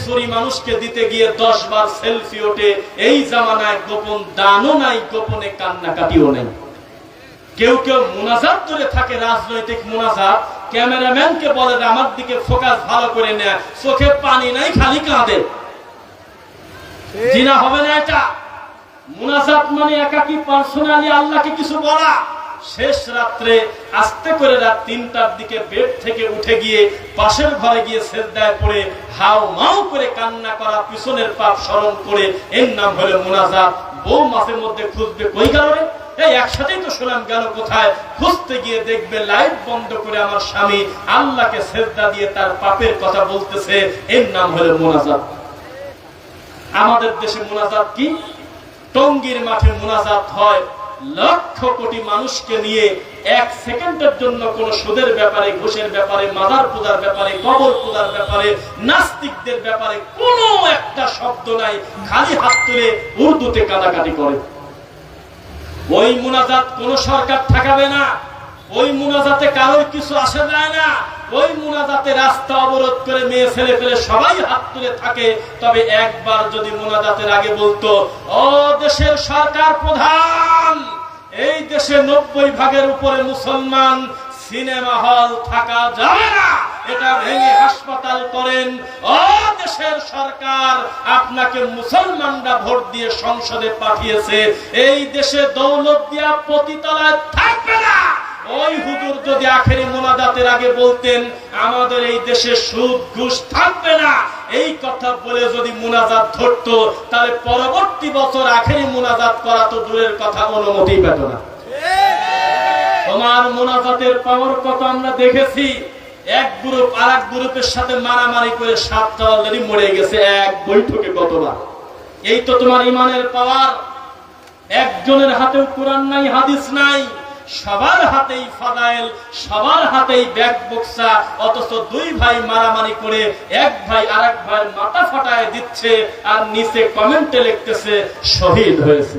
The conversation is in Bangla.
খিচুড়ি মানুষকে দিতে গিয়ে 10 বার সেলফি ওঠে। এই জামানায় গোপন দানও নাই, গোপনে কান্নাকাটিও নেই। কেউ কেউ মুনাজাত ধরে থাকে, রাজনৈতিক মুনাজাত। ক্যামেরাম্যানকে বলে আমার দিকে ফোকাস ভালো করে নেয়, চোখে পানি নাই, খালি কাঁদে। জিনা হবে না এটা। মুনাজাত মানে একাকী পার্সোনালি আল্লাহকে কিছু বলা। শেষ রাত্রে আস্তে করে রাত 3টার দিকে বেড থেকে উঠে গিয়ে পাশের ঘরে গিয়ে সিজদায় পড়ে হাও মাও করে কান্না করা, পিছনের পাপ স্মরণ করে, এর নাম হলো মুনাজাত। বউ মাঝে মধ্যে খুঁজবে কই গেল রে, এই একসাথেই তো শুনলাম, গেল কোথায়? খুঁজতে গিয়ে দেখবে লাইট বন্ধ করে আমার স্বামী আল্লাহকে সিজদা দিয়ে তার পাপের কথা বলতেছে। এর নাম হলো মুনাজাত। আমাদের দেশে মুনাজাত কি? টঙ্গীর মাঠে মুনাজাত হয় লক্ষ কোটি মানুষকে নিয়ে। 1 সেকেন্ডের জন্য কোন সুদের ব্যাপারে, ঘুষের ব্যাপারে, মাজার পূজার ব্যাপারে, কবর পূজার ব্যাপারে, নাস্তিকদের ব্যাপারে কোনো একটা শব্দ নাই। খালি হাত তুলে উর্দুতে কাটাকাটি করে। ওই মুনাজাত কোন সরকার ঠেকাবে না। ওই মুনাজাতে কারোর কিছু আসে যায় না। ওই মুনাজাতে রাস্তা অবরোধ করে মেয়ে ছেলে পেলে সবাই হাত তুলে থাকে। তবে একবার যদি মুনাজাতের আগে বলতো, ও দেশের সরকার প্রধান, এই দেশে 90 ভাগের উপরে মুসলমান, সিনেমা হল থাকা যাবে না, এটা ভেঙে হাসপাতাল করেন। ও দেশের সরকার, আপনাকে মুসলমানরা ভোট দিয়ে সংসদে পাঠিয়েছে, এই দেশে দৌলত দিয়া পতিতালয় থাকবে না। ওই হুজুর যদি আখেরি মুনাজাতের আগে বলতেন, আমাদের এই দেশে সুদ ঘুষ থাকবে না, এই কথা বলে যদি মুনাজাত ধরতো, তাহলে পরবর্তী বছর আখেরি মুনাজাত করা তো দূরের কথা, অনুমতি পেত না। তোমার মুনাজাতের পাওয়ার কত আমরা দেখেছি। এক গ্রুপ আর এক গ্রুপের সাথে মারামারি করে 7টা অলরেডি মরে গেছে এক বৈঠকে কতবার। এই তো তোমার ইমানের পাওয়ার। একজনের হাতেও কোরআন নাই, হাদিস নাই, সবার হাতেই ফাদাইল, সবার হাতেই ব্যাগ বক্সা। অথচ 2 ভাই মারামারি করে এক ভাই আরেক ভাইয়ের মাথা ফাটায় দিচ্ছে, আর নিচে কমেন্টে লিখতেছে শহীদ হয়েছে।